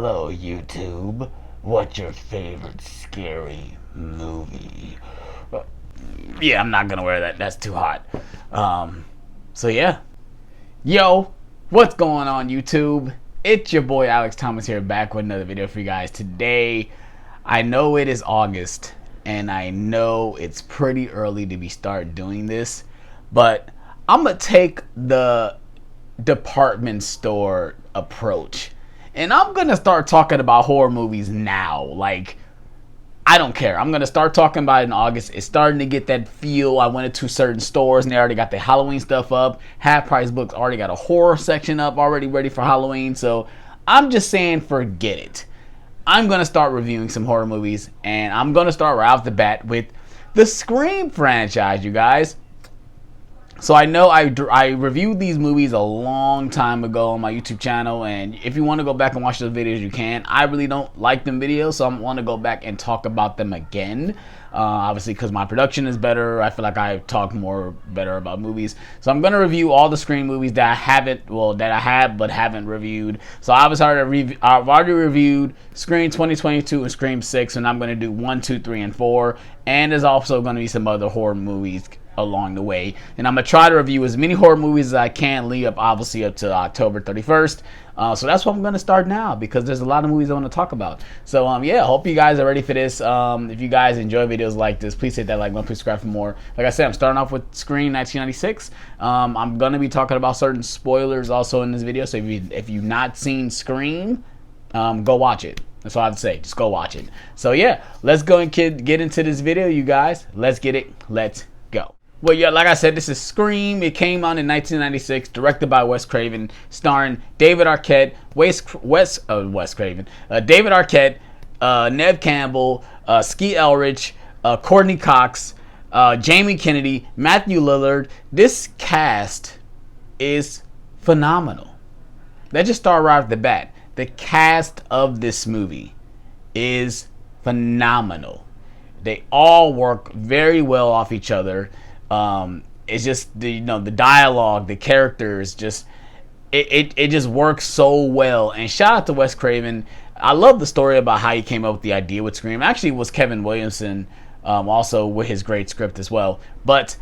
Hello, YouTube. What's your favorite scary movie? Uh, yeah, I'm not gonna wear that. That's too hot. So yeah. Yo, what's going on, YouTube? It's your boy Alex Thomas here, back with another video for you guys. Today, I know it is August, and I know it's pretty early to be start doing this, but I'm gonna take the department store approach, and I'm gonna start talking about horror movies now. Like, I don't care. I'm gonna start talking about it in August. It's starting to get that feel. I went into certain stores and they already got the Halloween stuff up. Half Price Books already got a horror section up, already ready for Halloween. So I'm just saying, forget it. I'm gonna start reviewing some horror movies, and I'm gonna start right off the bat with the Scream franchise, you guys. So I know I reviewed these movies a long time ago on my YouTube channel, and if you want to go back and watch those videos, you can. I really don't like them videos, so I want to go back and talk about them again. Obviously, because my production is better, I feel like I talk more better about movies. So I'm gonna review all the Scream movies that I have but haven't reviewed. So I've already reviewed Scream 2022 and Scream 6, and I'm gonna do 1, 2, 3, and 4. And there's also gonna be some other horror movies along the way, and I'm gonna try to review as many horror movies as I can, lead up obviously up to October 31st. So that's what I'm gonna start now, because there's a lot of movies I want to talk about. So yeah, hope you guys are ready for this. If you guys enjoy videos like this, please hit that like button, please subscribe for more. Like I said, I'm starting off with Scream 1996. I'm gonna be talking about certain spoilers also in this video, so if you've not seen Scream, go watch it. That's all I have to say. Just go watch it. So yeah, let's go and get into this video, you guys. Let's get it. Let's go. Well, yeah, like I said, this is Scream. It came out in 1996, directed by Wes Craven, starring David Arquette, David Arquette, Neve Campbell, Skeet Ulrich, Courtney Cox, Jamie Kennedy, Matthew Lillard. This cast is phenomenal. Let's just start right off the bat. The cast of this movie is phenomenal. They all work very well off each other. It's just the dialogue, the characters, just it just works so well. And shout out to Wes Craven. I love the story about how he came up with the idea with Scream. Actually, it was Kevin Williamson, also with his great script as well. But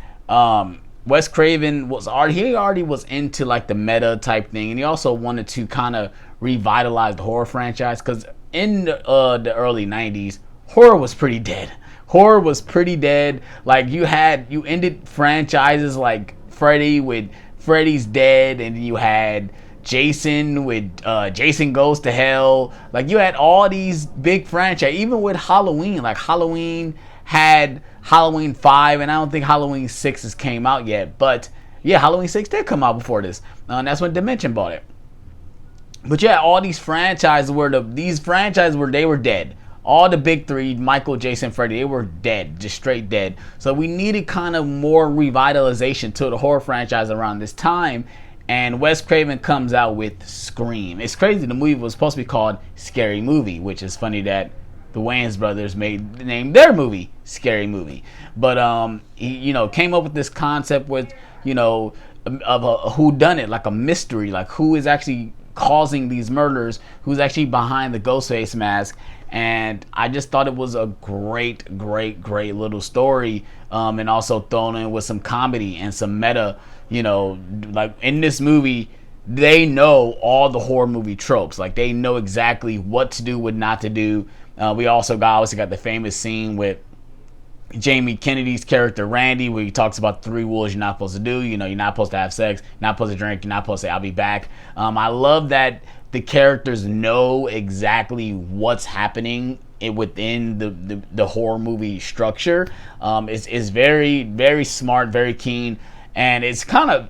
Wes Craven already was into like the meta type thing, and he also wanted to kind of revitalize the horror franchise, because in the early 90s, horror was pretty dead. Horror was pretty dead. Like, you ended franchises like Freddy with Freddy's Dead, and you had Jason with Jason Goes to Hell. Like, you had all these big franchises. Even with Halloween, like Halloween had Halloween 5, and I don't think Halloween 6 came out yet. But yeah, Halloween 6 did come out before this, and that's when Dimension bought it. But yeah, all these franchises were they were dead. All the big three, Michael, Jason, Freddy, they were dead, just straight dead. So we needed kind of more revitalization to the horror franchise around this time. And Wes Craven comes out with Scream. It's crazy, the movie was supposed to be called Scary Movie, which is funny that the Wayans brothers named their movie Scary Movie. But he came up with this concept with of a whodunit, like a mystery, like who is actually causing these murders, who's actually behind the Ghostface mask. And I just thought it was a great little story, and also thrown in with some comedy and some meta. Like in this movie, they know all the horror movie tropes. Like, they know exactly what to do, what not to do. We obviously got the famous scene with Jamie Kennedy's character Randy, where he talks about 3 rules you're not supposed to do. You're not supposed to have sex, you're not supposed to drink, you're not supposed to say I'll be back. I love that the characters know exactly what's happening within the horror movie structure. It's very smart, very keen, and it's kind of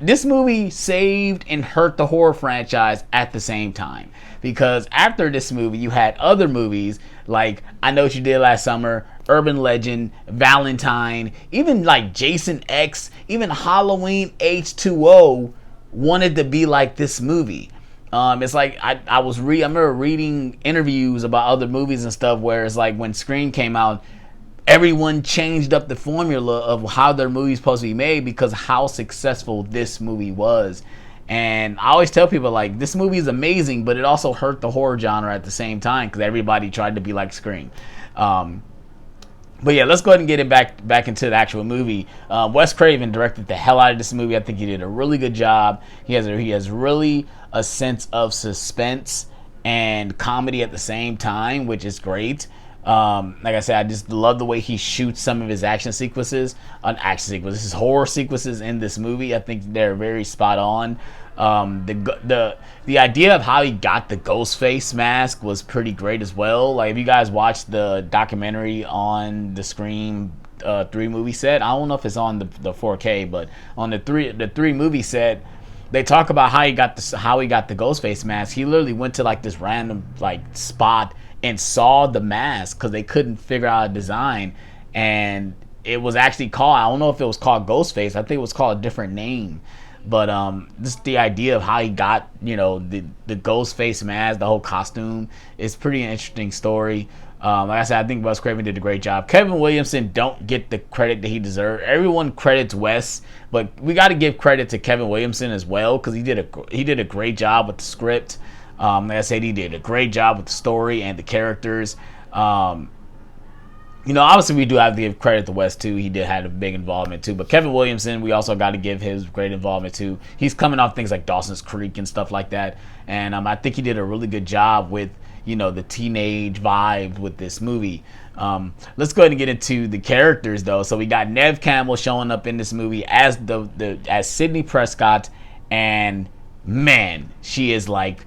this movie saved and hurt the horror franchise at the same time, because after this movie you had other movies like I Know What You Did Last Summer, Urban Legend, Valentine, even like Jason X, even Halloween H2O wanted to be like this movie. It's like I remember reading interviews about other movies and stuff where it's like when Scream came out, everyone changed up the formula of how their movie's supposed to be made because how successful this movie was. And I always tell people, like, this movie is amazing, but it also hurt the horror genre at the same time because everybody tried to be like Scream. But yeah, let's go ahead and get it back into the actual movie. Wes Craven directed the hell out of this movie. I think he did a really good job. He has really a sense of suspense and comedy at the same time, which is great. Like I said, I just love the way he shoots some of his his horror sequences in this movie. I think they're very spot on. The idea of how he got the ghost face mask was pretty great as well. Like, if you guys watched the documentary on the Scream 3 movie set, I don't know if it's on the 4K, but on the 3 movie set, they talk about how he got the ghost face mask. He literally went to like this random like spot and saw the mask because they couldn't figure out a design, and it was actually called, I don't know if it was called Ghostface, I think it was called a different name, but just the idea of how he got, the Ghostface mask, the whole costume, is pretty interesting story. Like I said, I think Wes Craven did a great job. Kevin Williamson don't get the credit that he deserved. Everyone credits Wes, but we got to give credit to Kevin Williamson as well because he did a great job with the script. Like I said, he did a great job with the story and the characters. Obviously we do have to give credit to Wes too. He did have a big involvement too. But Kevin Williamson, we also got to give his great involvement too. He's coming off things like Dawson's Creek and stuff like that. And I think he did a really good job with, the teenage vibe with this movie. Let's go ahead and get into the characters though. So we got Neve Campbell showing up in this movie as as Sidney Prescott, and man, she is like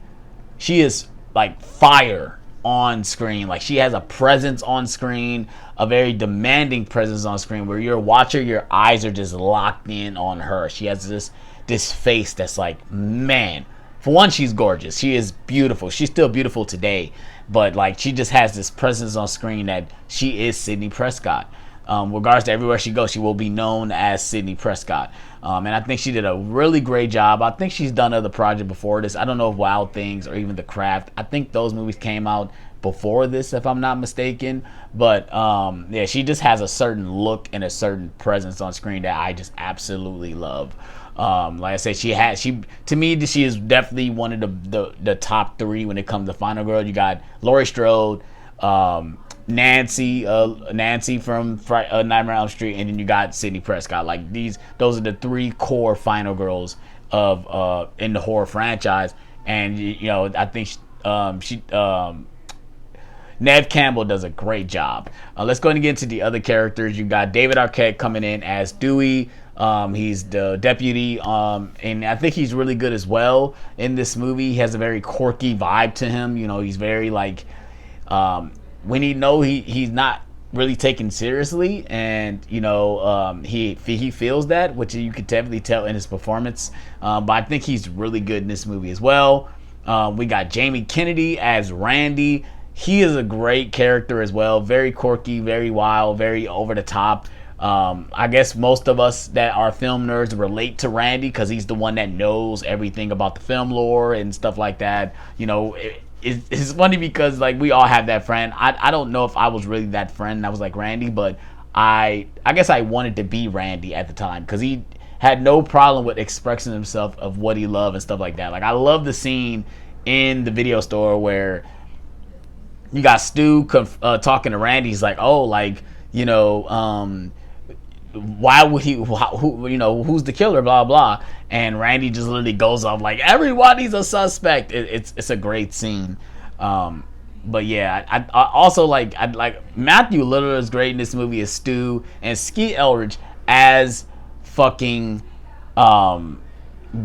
fire on screen. Like, she has a presence on screen, a very demanding presence on screen, where you're a watcher, your eyes are just locked in on her. She has this face that's like, man, for one, she's gorgeous. She is beautiful. She's still beautiful today, but like, she just has this presence on screen that she is Sidney Prescott. Regards to everywhere she goes, she will be known as Sidney Prescott. And I think she did a really great job. I think she's done other projects before this. I don't know if Wild Things or even The Craft. I think those movies came out before this, if I'm not mistaken. But yeah, she just has a certain look and a certain presence on screen that I just absolutely love. Like I said, to me, she is definitely one of the top 3 when it comes to Final Girl. You got Laurie Strode, Nancy from Nightmare on Elm Street, and then you got Sidney Prescott. Like, those are the 3 core Final Girls of in the horror franchise. And I think Neve Campbell does a great job. Let's go ahead and get into the other characters. You got David Arquette coming in as Dewey. He's the deputy, and I think he's really good as well in this movie. He has a very quirky vibe to him. He's very like, when he's not really taken seriously, and he feels that, which you could definitely tell in his performance. But I think he's really good in this movie as well. We got Jamie Kennedy as Randy. He is a great character as well. Very quirky, very wild, very over the top. I guess most of us that are film nerds relate to Randy because he's the one that knows everything about the film lore and stuff like that. It's funny because like we all have that friend. I don't know if I was really that friend that was like Randy, but I guess I wanted to be Randy at the time because he had no problem with expressing himself of what he loved and stuff like that. Like, I love the scene in the video store where you got Stu talking to Randy. He's like, oh, like, why would he, who's the killer, blah blah, and Randy just literally goes off like, everybody's a suspect. It's a great scene. But yeah, I also like Matthew Lillard is great in this movie as Stu, and Skeet Ulrich as fucking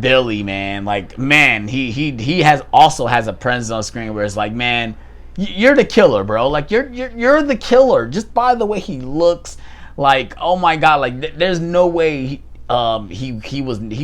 Billy, man. Like, man, he has a presence on screen where it's like, man, you're the killer, bro. Like, you're the killer just by the way he looks. Like, oh my god, like there's no way he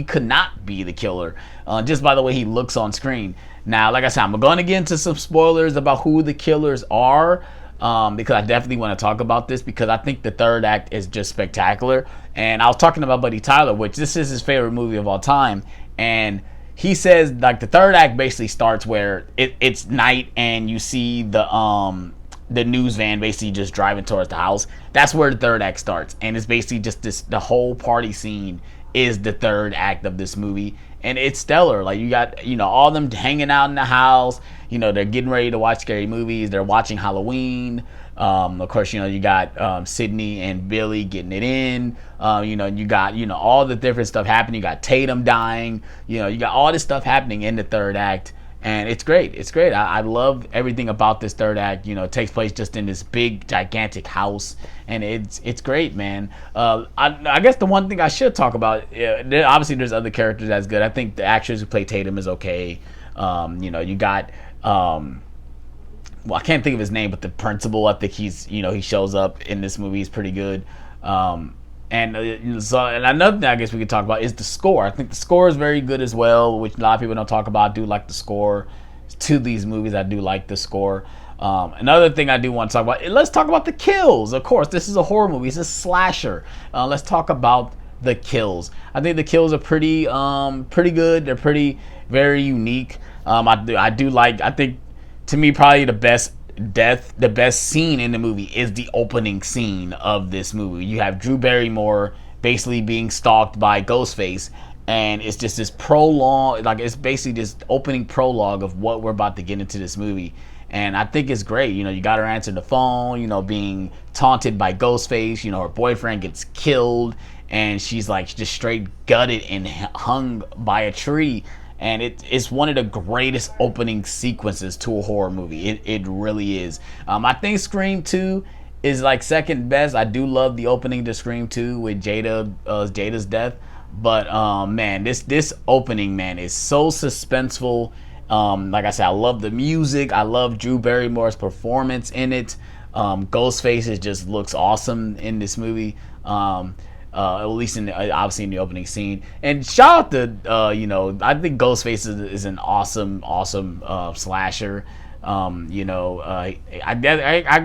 could not be the killer just by the way he looks on screen. Now, like I said, I'm going to get into some spoilers about who the killers are because I definitely want to talk about this because I think the third act is just spectacular. And I was talking about Buddy Tyler, which this is his favorite movie of all time, and he says like the third act basically starts where it's night and you see the news van basically just driving towards the house. That's where the third act starts, and it's basically just the whole party scene is the third act of this movie, and it's stellar. Like, you got, all of them hanging out in the house. They're getting ready to watch scary movies. They're watching Halloween. Of course, you got Sydney and Billy getting it in. You got, all the different stuff happening. You got Tatum dying. You got all this stuff happening in the third act. And it's great. It's great. I love everything about this third act. It takes place just in this big, gigantic house, and it's great, man. I guess the one thing I should talk about, obviously there's other characters that's good. I think the actress who played Tatum is okay. You got, well, I can't think of his name, but the principal, I think he shows up in this movie. He's pretty good. And another thing I guess we could talk about is the score. I think the score is very good as well, which a lot of people don't talk about. I do like the score to these movies. I do like the score. Another thing I do want to talk about, let's talk about the kills. Of course, this is a horror movie. It's a slasher. Let's talk about the kills. I think the kills are pretty good. They're very unique. I think, to me, probably the best scene in the movie is the opening scene of this movie. You have Drew Barrymore basically being stalked by Ghostface, and it's just this prologue, like it's basically this opening prologue of what we're about to get into this movie. And I think it's great. You got her answering the phone, being taunted by Ghostface. Her boyfriend gets killed, and she's like just straight gutted and hung by a tree. And it's one of the greatest opening sequences to a horror movie. It really is. I think Scream 2 is like second best. I do love the opening to Scream 2 with Jada's death. But man, this opening, man, is so suspenseful. Like I said, I love the music. I love Drew Barrymore's performance in it. Ghostface just looks awesome in this movie. At least obviously in the opening scene. And shout out to I think Ghostface is an awesome slasher. I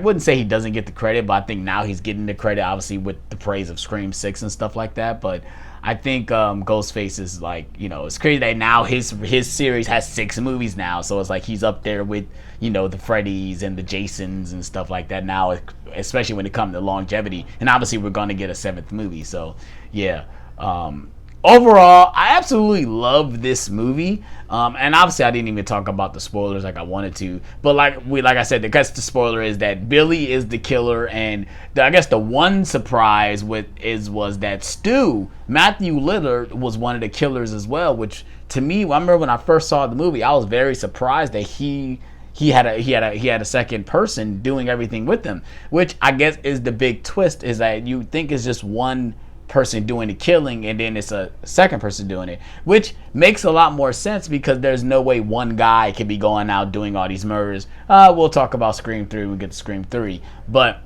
wouldn't say he doesn't get the credit, but I think now he's getting the credit, obviously with the praise of Scream 6 and stuff like that. But I think Ghostface is like, it's crazy that now his series has 6 movies now, so it's like he's up there with the Freddys and the Jasons and stuff like that now, especially when it comes to longevity. And obviously we're going to get a 7th movie, so yeah. Overall, I absolutely love this movie, and obviously I didn't even talk about the spoilers like I wanted to. But like I said, the spoiler is that Billy is the killer, and I guess the one surprise was that Matthew Lillard was one of the killers as well. Which to me, I remember when I first saw the movie, I was very surprised that he had a second person doing everything with him. Which I guess is the big twist, is that you think it's just one person doing the killing and then it's a second person doing it, which makes a lot more sense because there's no way one guy could be going out doing all these murders. We'll talk about Scream 3 when we get to Scream 3, but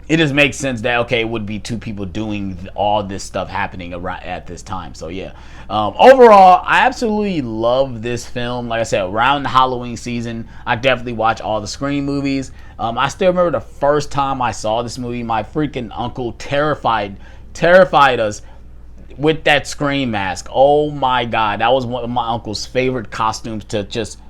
it just makes sense that okay, it would be 2 people doing all this stuff happening around at this time. So yeah, overall I absolutely love this film. Like I said, around the Halloween season I definitely watch all the Scream movies. I still remember the first time I saw this movie, my freaking uncle terrified us with that Scream mask. Oh my god, that was one of my uncle's favorite costumes to just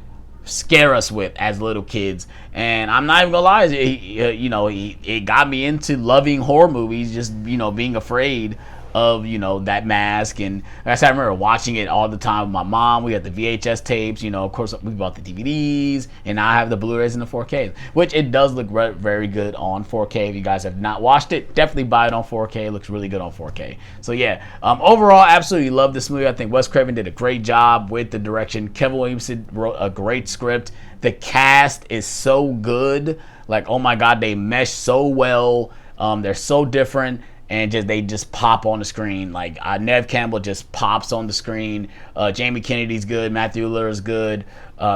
scare us with as little kids. And I'm not even gonna lie, it got me into loving horror movies, just being afraid of that mask. And like I said, I remember watching it all the time with my mom. We had the VHS tapes, of course we bought the DVDs, and now I have the Blu-rays and the 4K, which it does look very good on 4K. If you guys have not watched it, definitely buy it on 4K. It looks really good on 4K. So yeah, overall absolutely love this movie. I think Wes Craven did a great job with the direction. Kevin Williamson wrote a great script. The cast is so good. Like, oh my god, they mesh so well. They're so different, and they just pop on the screen. Like Nev Campbell just pops on the screen. Jamie Kennedy's good. Matthew Lillard is good.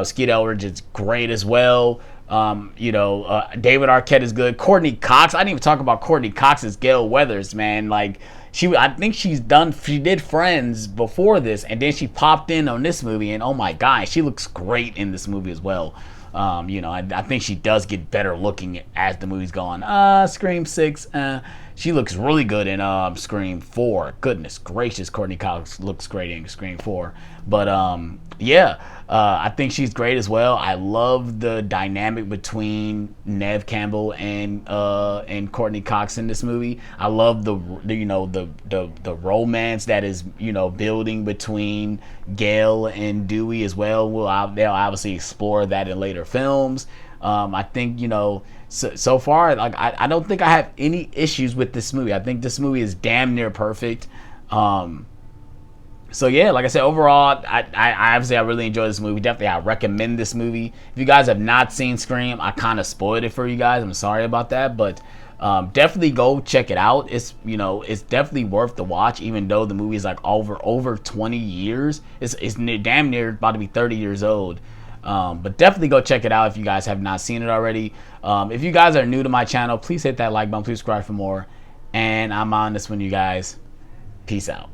Skeet Ulrich is great as well. David Arquette is good. Courtney Cox. I didn't even talk about Courtney Cox's Gail Weathers, man. Like I think she did Friends before this, and then she popped in on this movie, and oh my god, she looks great in this movie as well. I think she does get better looking as the movie's gone. Scream 6, She looks really good in Scream 4. Goodness gracious, Courtney Cox looks great in Scream 4. But yeah, I think she's great as well. I love the dynamic between Neve Campbell and Courtney Cox in this movie. I love the the romance that is building between Gail and Dewey as well. They'll obviously explore that in later films. I think so far, like I don't think I have any issues with this movie. I think this movie is damn near perfect. So yeah, like I said, overall, I obviously I really enjoy this movie. Definitely, I recommend this movie. If you guys have not seen Scream, I kind of spoiled it for you guys. I'm sorry about that, but definitely go check it out. It's definitely worth the watch, even though the movie is like over 20 years. It's damn near about to be 30 years old. But definitely go check it out if you guys have not seen it already. If you guys are new to my channel, please hit that like button, please subscribe for more. And I'm on this one, you guys. Peace out.